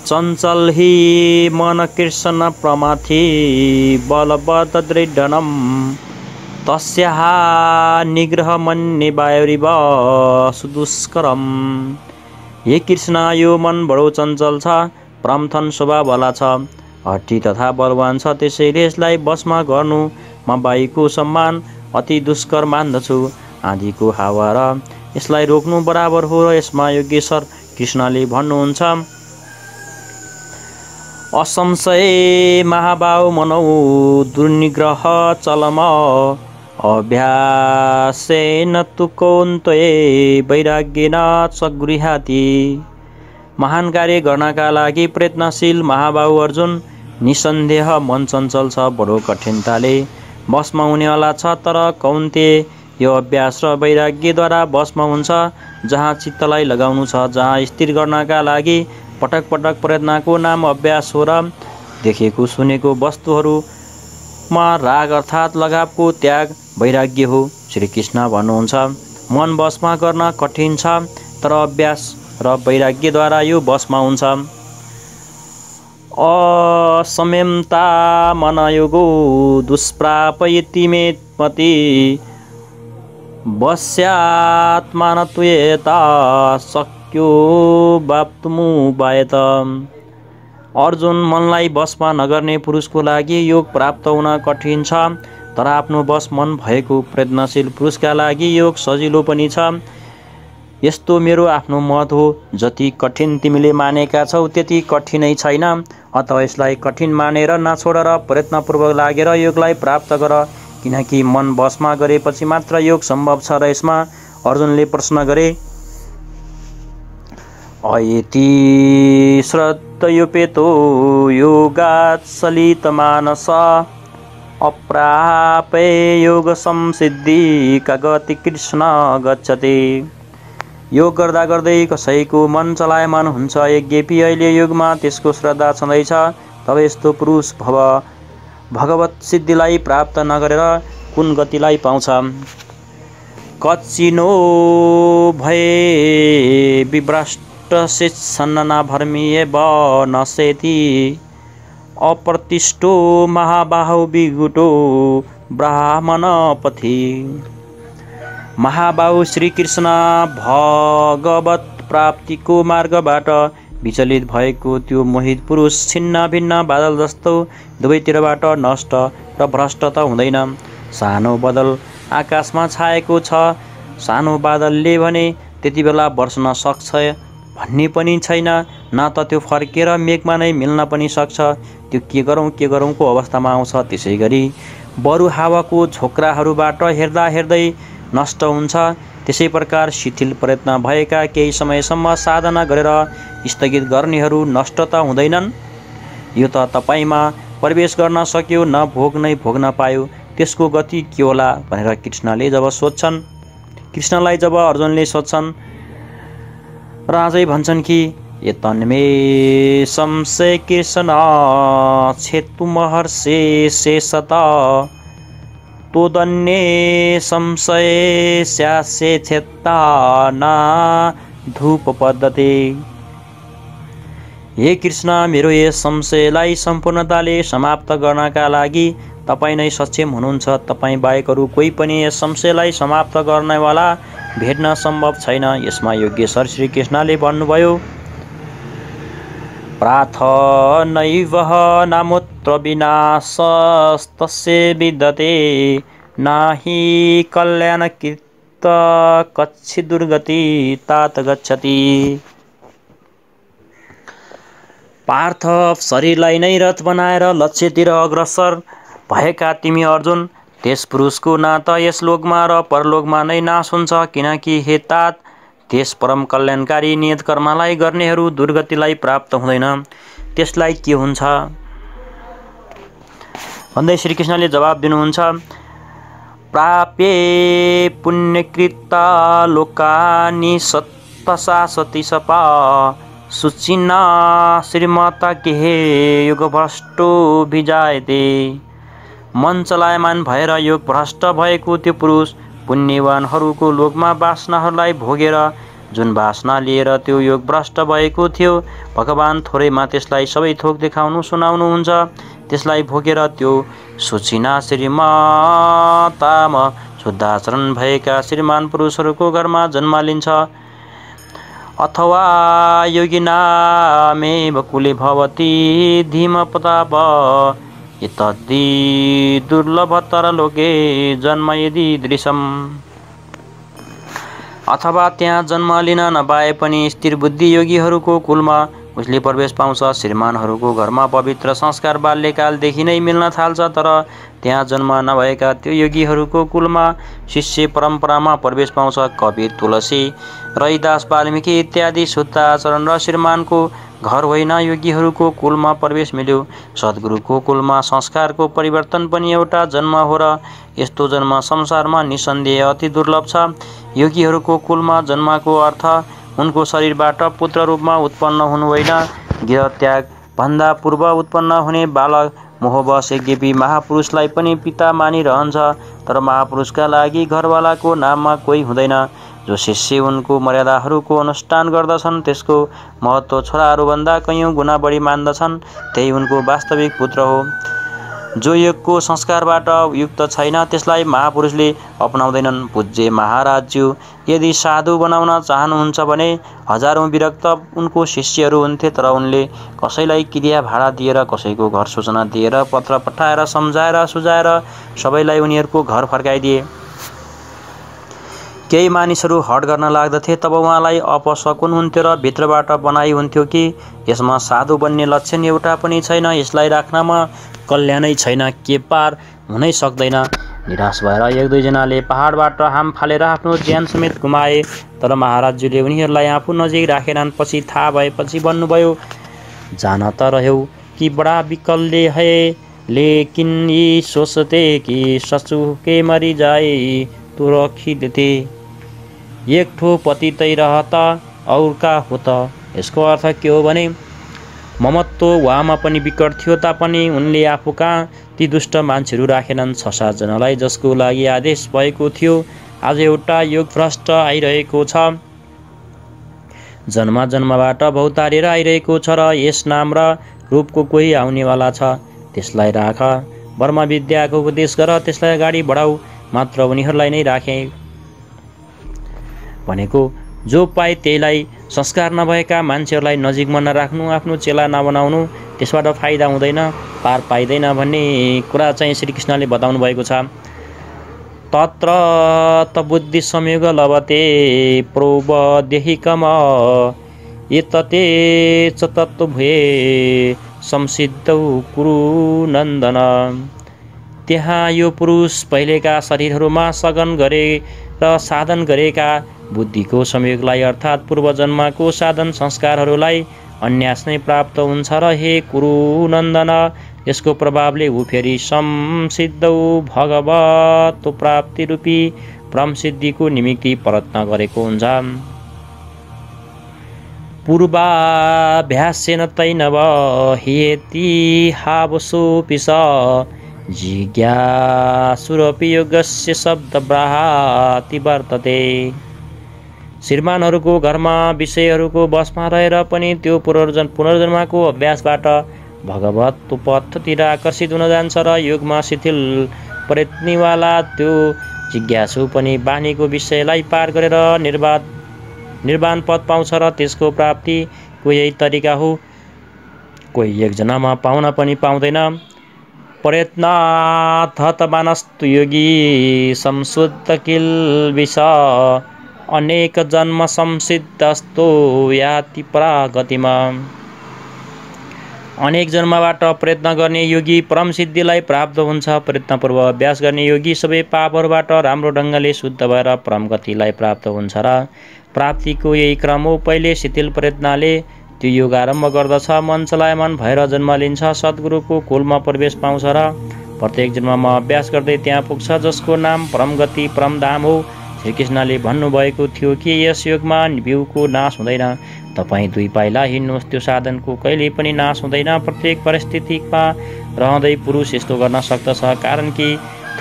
चञ्चल हि मन कृष्ण प्रमाथि बलवद दृढनम तस्याः निग्रह मन्ये वायुरिव सुदुष्करम। हे कृष्ण, यो मन बडो चञ्चल छ, प्रमथन स्वभाववाला छ, हठी तथा बलवान छ, त्यसैले यसलाई वशमा गर्नु म वायुको सम्मान अति दुष्कर मान्दछु। आँधीको हावा र यसलाई रोक्नु बराबर हो र यसमा योगेश्वर कृष्णले भन्नुहुन्छ, असंशय महाबाहु मनौ दुर्निग्रह चलम अभ्यासेन तु कौन्तेय वैराग्येन सगृह्णाति। महान कार्य गर्नका लागि प्रयत्नशील महाबाहु अर्जुन, निसन्देह मन चञ्चल छ, बडो कठिनताले वशमा हुनेवाला छ, तर कौन्तेय यो अभ्यास र वैराग्यद्वारा वशमा हुन्छ। जहाँ चित्तलाई लगाउनु छ, जहाँ स्थिर गर्नका लागि पटक पटक प्रयत्नको नाम अभ्यास हो र देखेको सुनेको वस्तुहरूमा राग अर्थात् लगावको त्याग वैराग्य हो। श्री कृष्ण भन्नुहुन्छ, मन वशमा गर्न कठिन छ, तर अभ्यास र वैराग्यद्वारा यो वशमा हुन्छ। असंयमता मनयोगो दुष्प्रापयति मे मति वश्यात्मानत्वेता शक्यो वाप्तुमुपायत। अर्जुन, मनलाई वशमा नगर्ने पुरुषको लागि योग प्राप्त हुन कठिन छ, तर आफ्नो वश मन भएको प्रयत्नशील पुरुषका लागि योग सजिलो पनि छ। यस्तो मेरो आफ्नो मत हो। जति कठिन तिमीले मानेका छौ त्यति कठिनै छैन, अतः यसलाई कठिन मानेर नछोडेर प्रयत्नपूर्वक लागेर योगलाई प्राप्त गर, किनकि मन वशमा गरेपछि मात्र योग सम्भव छ। र यसमा अर्जुनले प्रश्न गरे, अयेति श्रद्धयोपेतो योगात् सलितमानस अप्रापे योग संसिद्धि कगति कृष्ण गच्छति। योग गर्दा गर्दै कसैको मन चलायमान हुन्छ, यद्यपि अहिले योगमा त्यसको श्रद्धा छँदैछ, तब यस्तो पुरुष भगवत सिद्धिलाई प्राप्त नगरेर कुन गतिलाई पाउँछ। कच्चिनो भए विभ्रष्टशिच्छन्न भर्मिएव नशेति अप्रतिष्ठो महाबाहो विगुटो ब्राह्मणपथि। महाबाहु श्रीकृष्ण भगवत प्राप्तिको मार्गबाट विचलित भएको त्यो मोहित पुरुष छिन्न भिन्न बादल जस्तो दुवैतिरबाट नष्ट र भ्रष्ट त हुँदैन। सानो बादल आकाशमा छाएको छ, सानो बादलले भने त्यति बेला बर्सन सक्छ भन्ने पनि छैन, न त त्यो फर्केर मेघमा नै मिल्न पनि सक्छ। त्यो के गरौँको अवस्थामा आउँछ। त्यसै गरी बरु हावाको झोक्राहरूबाट हेर्दा हेर्दै नष्ट हुन्छ। त्यसै प्रकार शिथिल प्रयत्न भएका केही समयसम्म साधना गरेर स्थगित गर्नेहरू नष्ट त हुँदैनन्। यो त तपाईँमा प्रवेश गर्न सक्यो, न भोग नै भोग्न पायो, त्यसको गति के होला भनेर कृष्णलाई जब अर्जुनले सोध्छन् र अझै भन्छन् कि एतन्मे संशय कृष्ण छेतुमहर्षे शेषत तोदन्ये संशय स्यासे छेत्ता ना धूप पद्धति। हे कृष्ण, मेरो यस संशयलाई सम्पूर्णताले समाप्त गर्नका लागि तपाईँ नै सक्षम हुनुहुन्छ। तपाईँ बाहेक अरू कोही पनि यस संशयलाई समाप्त गर्नेवाला भेट्न सम्भव छैन। यसमा योगेश्वर श्रीकृष्णले भन्नुभयो, प्रार्थनैव नामुत्र विनाशस्तस्य विद्यते नाहि कल्याणकृत कच्छि दुर्गति तात गच्छति। पार्थ, शरीरलाई नै रथ बनाएर लक्ष्यतिर अग्रसर भएका तिमी अर्जुन, त्यस पुरुषको न त यस लोकमा र परलोकमा नै नाश हुन्छ, किनकि हे तात, त्यस परम कल्याणकारी नियत कर्मलाई गर्नेहरू दुर्गतिलाई प्राप्त हुँदैन, त्यसलाई के हुन्छ भन्दै श्रीकृष्णले जवाब दिनुहुन्छ, प्राप्ये पुण्यकृता लोकानि सत्तसा सती सपा सुचिन्ना श्रीमता केहे योगभ्रष्टो भिजायते। मन चलायमान भएर योग भ्रष्ट भएको त्यो पुरुष पुण्यवानहरूको लोकमा वासनाहरूलाई भोगेर जुन वासना लिएर त्यो योग भ्रष्ट भएको थियो, भगवान थोरैमा त्यसलाई सबै थोक देखाउनु सुनाउनुहुन्छ। त्यसलाई भोगेर त्यो सुचिना श्रीमातामा शुद्धाचरण भएका श्रीमान पुरुषहरूको घरमा जन्म लिन्छ। अथवा योगिनामेव कुले भवति धीमप्रताप एतद्धि दुर्लभतर लोके जन्म यदि दृशम। अथवा त्यहाँ जन्म लिन नपाए पनि स्थिर बुद्धि योगीहरूको कुलमा उसले प्रवेश पाउँछ। श्रीमानहरूको घरमा पवित्र संस्कार बाल्यकालदेखि नै मिल्न थाल्छ, तर त्यहाँ जन्म नभएका त्यो योगीहरूको कुलमा शिष्य परम्परामा प्रवेश पाउँछ। कबीर, तुलसी, रविदास, वाल्मीकि इत्यादि शुद्ध आचरण र श्रीमानको घर होइन, योगीहरूको कुलमा प्रवेश मिल्यो। सद्गुरुको कुलमा संस्कारको परिवर्तन पनि एउटा जन्म हो र यस्तो जन्म संसारमा निसन्देह अति दुर्लभ छ। योगीहरूको कुलमा जन्मको अर्थ उनको शरीरबाट पुत्र रूपमा उत्पन्न हुनु होइन, गृह त्याग भन्दा पूर्व उत्पन्न हुने बालक मोहवश यज्ञपी महापुरुषलाई पनि पिता मानिरहन्छ। तर महापुरुषका लागि घरवालाको नाममा कोही हुँदैन। जो शिष्य उनको मर्यादाहरूको अनुष्ठान गर्दछन् त्यसको महत्त्व छोराहरूभन्दा कैयौँ गुणा बढी मान्दछन्, त्यही उनको वास्तविक पुत्र हो। जो योगको संस्कारबाट युक्त छैन त्यसलाई महापुरुषले अपनाउँदैनन्। पूज्य महाराजज्यू, यदि साधु बनाउन चाहनुहुन्छ भने हजारौँ विरक्त उनको शिष्यहरू हुन्थे, तर उनले कसैलाई क्रिया भाडा दिएर, कसैको घर सूचना दिएर, पत्र पठाएर, सम्झाएर, सुझाएर सबैलाई उनीहरूको घर फर्काइदिए। केही मानिसहरू हट गर्न लाग्दथे, तब उहाँलाई अपशकुन हुन्थ्यो र भित्रबाट बनाइ हुन्थ्यो कि यसमा साधु बन्ने लक्षण एउटा पनि छैन, यसलाई राख्नमा कल्याणै छैन, के पार हुनै सक्दैन। निराश भएर एक दुईजनाले पहाडबाट हाम फालेर आफ्नो ज्यान समेत गुमाए, तर महाराजज्यूले उनीहरूलाई आफू नजिक राखेनन्। पछि थाहा भएपछि भन्नुभयो, जान त रह्यौ कि बडा विकल्ले है, लेकिन यी सोचते कि सचु के मरी जाए तो रखी देते। एक ठो पतितै रहता और का हो त। यसको अर्थ के हो भने ममत्व उहाँमा पनि विकट थियो तापनि उनले आफू कहाँ ती दुष्ट मान्छेहरू राखेनन्। 6-7 जनालाई जसको लागि आदेश भएको थियो, आज एउटा योग भ्रष्ट आइरहेको छ, जन्म जन्मबाट भौतारेर आइरहेको छ र यस नाम र रूपको कोही आउनेवाला छ। त्यसलाई राख, ब्रह्म विद्याको उपदेश गर, त्यसलाई अगाडि बढाऊ, मात्र उनीहरूलाई नै राखे भनेको जो पाए त्यहीलाई। संस्कार नभएका मान्छेहरूलाई नजिकमा नराख्नु, आफ्नो चेला नबनाउनु, त्यसबाट फाइदा हुँदैन, पार पाइँदैन भन्ने कुरा चाहिँ श्रीकृष्णले बताउनु भएको छ। तत्र त बुद्धि संयोग लभते प्रोबदेहिकम एतते च तत्त्व भए संसिद्धौ कुरु नन्दन। त्यहाँ यो पुरुष पहिलेका शरीरहरूमा सघन र साधन गरेका बुद्धिको संयोगलाई अर्थात् पूर्वजन्मको साधन संस्कारहरूलाई अन्यास नै प्राप्त हुन्छ र हे कुरुनन्दन यसको प्रभावले ऊ फेरि संसिद्धौ भगवत प्राप्ति रूपी परम सिद्धिको निमित्त प्रयत्न गरेको हुन्छ। पूर्वाभ्यासेन तैनव हेति हावसोऽपिस जिज्ञासुरपि योगस्य शब्दब्राहाति वर्तते। श्रीमानहरूको घरमा विषयहरूको वशमा रहेर पनि त्यो पुनर्जन्मको अभ्यासबाट भगवत पथतिर आकर्षित हुन जान्छ र योगमा शिथिल प्रयत्नीवाला त्यो जिज्ञासु पनि बानीको विषयलाई पार गरेर निर्वाण पद पाउँछ र त्यसको प्राप्तिको यही तरिका हो। कोही एकजनामा पाउन पनि पाउँदैन। प्रयत्नाथ मानस्तु योगी संशुद्ध किल्बिष अनेक जन्म संसिद्धस्तो याति परागतिमा। अनेक जन्मबाट प्रयत्न गर्ने योगी परम सिद्धिलाई प्राप्त हुन्छ। प्रयत्नपूर्वक अभ्यास गर्ने योगी सबै पापहरूबाट राम्रो ढङ्गले शुद्ध भएर परम गतिलाई प्राप्त हुन्छ र प्राप्तिको यही क्रम हो। पहिले शिथिल प्रयत्नले त्यो योग आरम्भ गर्दछ। मन चलायमान भएर जन्म लिन्छ। सद्गुरुको कुलमा प्रवेश पाउँछ र प्रत्येक जन्ममा अभ्यास गर्दै त्यहाँ पुग्छ जसको नाम परम गति परम धाम हो। श्रीकृष्णले भन्नुभएको थियो कि यस योगमा बिउको नाश हुँदैन। तपाईँ 2 पाइला हिँड्नुहोस्, त्यो साधनको कहिल्यै पनि नाश हुँदैन। प्रत्येक परिस्थितिमा रहँदै पुरुष यस्तो गर्न सक्दछ, कारण कि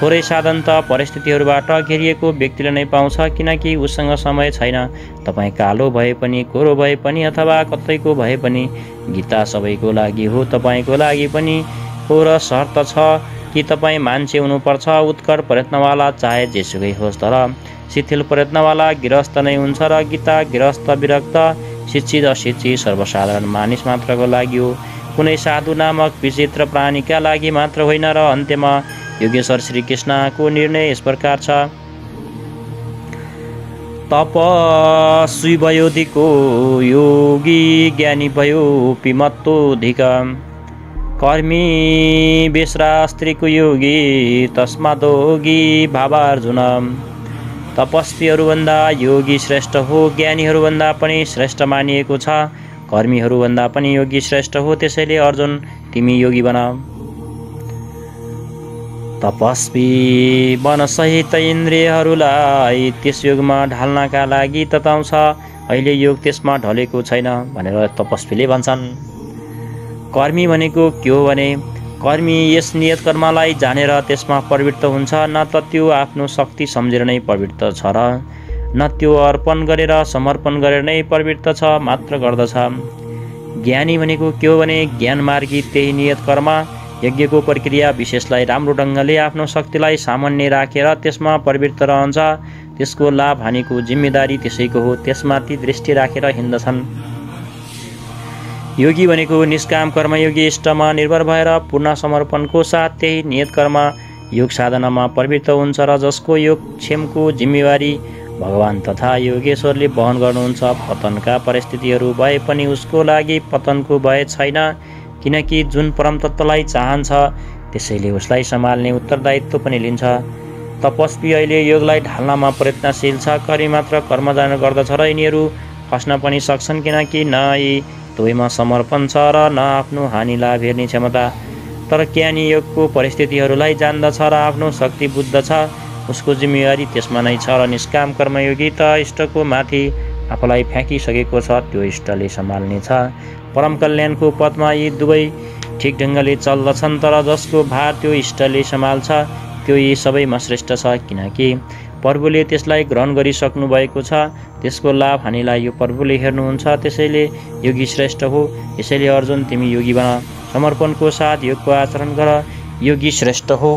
थोरै साधन त परिस्थितिहरूबाट घेरिएको व्यक्तिले नै पाउँछ, किनकि उसँग समय छैन। तपाईँ कालो भए पनि, गोरो भए पनि अथवा कतैको भए पनि गीता सबैको लागि हो, तपाईँको लागि पनि हो र शर्त छ कि तपाईँ मान्छे हुनुपर्छ, उत्कट प्रयत्नवाला चाहे जेसुकै होस्, तर शिथिल प्रयत्नवाला गृहस्थ नै हुन्छ र गीता गृहस्थ विरक्त शिक्षित अशिक्षित सर्वसाधारण मानिस मात्रको लागि हो, कुनै साधु नामक विचित्र प्राणीका लागि मात्र होइन। र अन्त्यमा योगेश्वर श्रीकृष्णको निर्णय यस प्रकार छ। तपस्वी भयो अधिको योगी ज्ञानी भयो पिमत्तोधिक कर्मी विश्रास्त्रीको योगी तस्मादोगी भावार्जुन। तपस्वीहरूभन्दा योगी श्रेष्ठ हो, ज्ञानीहरूभन्दा पनि श्रेष्ठ मानिएको छ, कर्मीहरूभन्दा पनि योगी श्रेष्ठ हो। त्यसैले अर्जुन तिमी योगी बन। तपस्वी वनसहित इन्द्रियहरूलाई त्यस योगमा ढाल्नका लागि तताउँछ। अहिले योग त्यसमा ढलेको छैन भनेर तपस्वीले भन्छन्। कर्मी भनेको के हो भने कर्मी यस नियत कर्मलाई जानेर त्यसमा प्रवृत्त हुन्छ, न त त्यो आफ्नो शक्ति सम्झेर नै प्रवृत्त छ र न त्यो अर्पण गरेर समर्पण गरेर नै प्रवृत्त छ मात्र गर्दछ। ज्ञानी भनेको के हो भने ज्ञान मार्गी त्यही नियत कर्म यज्ञको प्रक्रिया विशेषलाई राम्रो ढङ्गले आफ्नो शक्तिलाई सामान्य राखेर त्यसमा प्रवृत्त रहन्छ। त्यसको लाभ हानिको जिम्मेदारी त्यसैको हो, त्यसमाथि दृष्टि राखेर हिँड्दछन्। योगी भनेको निष्काम कर्मयोगी इष्टमा निर्भर भएर पूर्ण समर्पणको साथ त्यही नियत कर्म योग साधनामा प्रवृत्त हुन्छ र जसको योगक्षेमको जिम्मेवारी भगवान तथा योगेश्वरले वहन गर्नुहुन्छ। पतनका परिस्थितिहरू भए पनि उसको लागि पतनको भय छैन, किनकि जुन परम तत्त्वलाई चाहन्छ त्यसैले उसलाई सम्हाल्ने उत्तरदायित्व पनि लिन्छ। तपस्वी अहिले योगलाई ढाल्नमा प्रयत्नशील छ, कर्मी मात्र कर्म जान गर्दछ र यिनीहरू फस्न पनि सक्छन्, किनकि न यी दुवैमा समर्पण छ र न आफ्नो हानि लाभ हेर्ने क्षमता। तर ज्ञानी योगको परिस्थितिहरूलाई जान्दछ र आफ्नो शक्ति बुद्ध छ, उसको जिम्मेवारी त्यसमा नै छ र निष्काम कर्मयोगी त इष्टको माथि आफूलाई फ्याँकिसकेको छ, त्यो इष्टले सम्हाल्ने छ। परम कल्याणको पथमा यी दुवै ठिक ढङ्गले चल्दछन्, तर जसको भार त्यो इष्टले सम्हाल्छ त्यो यी सबैमा श्रेष्ठ छ, किनकि प्रभुले त्यसलाई ग्रहण गरिसक्नु भएको छ। त्यसको लाभ हानिलाई यो प्रभुले हेर्नुहुन्छ, त्यसैले योगी श्रेष्ठ हो। यसैले अर्जुन तिमी योगी बन, समर्पणको साथ योगको आचरण गर। योगी श्रेष्ठ हो,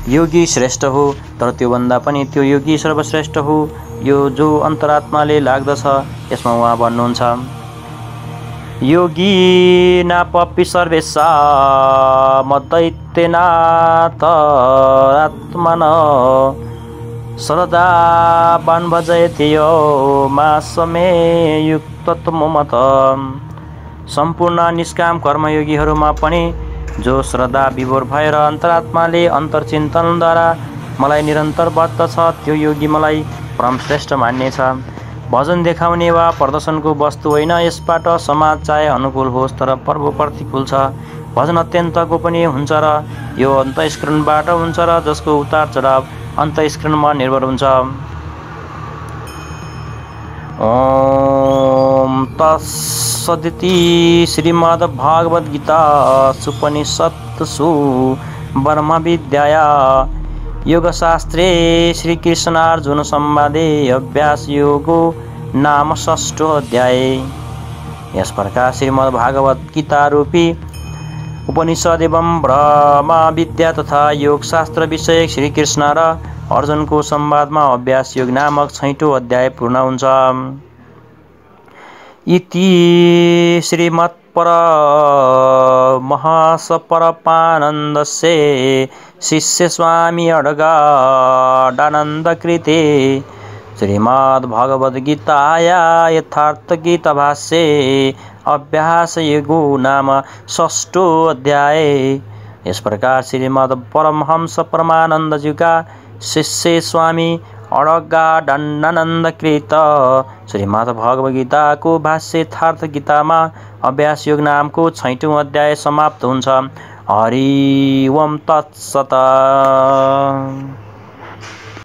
योगी श्रेष्ठ हो, तर त्योभन्दा पनि त्यो योगी सर्वश्रेष्ठ हो यो जो अन्तरात्माले लाग्दछ। यसमा उहाँ भन्नुहुन्छ योगी नापपि सर्वेशा मद्दैत्यनाथ आत्मन श्रद्धावान् भजयति यो मासमे युक्ततममत। सम्पूर्ण निष्काम कर्मयोगीहरूमा पनि जो श्रद्धा विभोर भएर अन्तरात्माले अन्तर्चिन्तनद्वारा मलाई निरन्तर बद्दछ, त्यो योगी मलाई परमश्रेष्ठ मान्नेछ। भजन देखाउने वा प्रदर्शनको वस्तु होइन, यसबाट समाज चाहे अनुकूल होस् तर पर्व प्रतिकूल छ। भजन अत्यन्त गोपनीय हुन्छ र यो अन्तःस्करणबाट हुन्छ र जसको उतार चढाव अन्तःस्करणमा निर्भर हुन्छ। ओम तत्सदिति श्रीमद्भागवत गीता उपनिषत्सु ब्रह्मविद्याया योगशास्त्रे श्रीकृष्णार्जुन संवादे अभ्यास योगो नाम 6 अध्याय। यस प्रकार श्रीमद्भागवत गीता रूपी उपनिषद एवं ब्रह्म विद्या तथा योग शास्त्र विषयक श्रीकृष्ण र अर्जुनको संवादमा अभ्यास योग नामक 6औं अध्याय पूर्ण हुन्छ। इति श्रीमत्परमहंस परमानन्दस्य शिष्य स्वामी अडगाडानन्दकृते श्रीमद्भगवद्गीताया यथार्थगीताभाष्ये अभ्यास योगो नाम 6 अध्याय। इस प्रकार श्रीमद् परमहंस परमानंद जी का शिष्य स्वामी अडगाडानन्दकृत श्रीमद् भगवद गीता को भाष्य यथार्थ गीतामा अभ्यास योग नामको 6औं अध्याय समाप्त हुन्छ। हरि ओम तत्सत।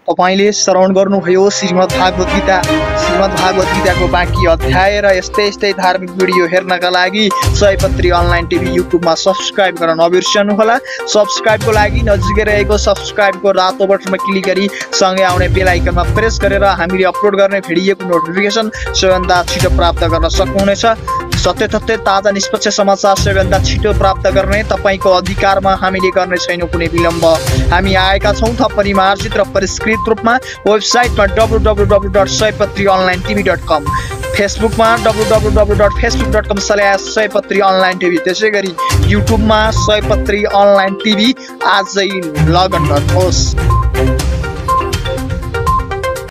तपाईले श्रवण गर्नुभयो श्रीमद्भागवत गीताको बाँकी अध्याय र यस्तै धार्मिक भिडियो हेर्नका लागि सयपत्री अनलाइन टिभी युट्युबमा सब्स्क्राइब गर्न नबिर्सनुहोला। सब्स्क्राइबको लागि नजिकै रहेको सब्स्क्राइबको रातो बटनमा क्लिक गरी सँगै आउने बेल आइकनमा प्रेस गरेर हामीले अपलोड गर्ने भिडियोको नोटिफिकेसन सबैभन्दा छिटो प्राप्त गर्न सक्नुहुनेछ। सत्य तथ्य ताजा निष्पक्ष समाचार सबैभन्दा छिटो प्राप्त गर्ने तपाईको अधिकारमा हामीले गर्ने छैनौं कुनै विलम्ब। हामी आएका छौं थपरिमार्जित र परिष्कृत रूपमा वेबसाइटमा www.saypatrionlinetv.com, फेसबुकमा www.facebook.com/saypatrionlinetv, त्यसैगरी युट्युबमा सयपत्री अनलाइन टिभी। आजै लगइन गर्नुहोस्।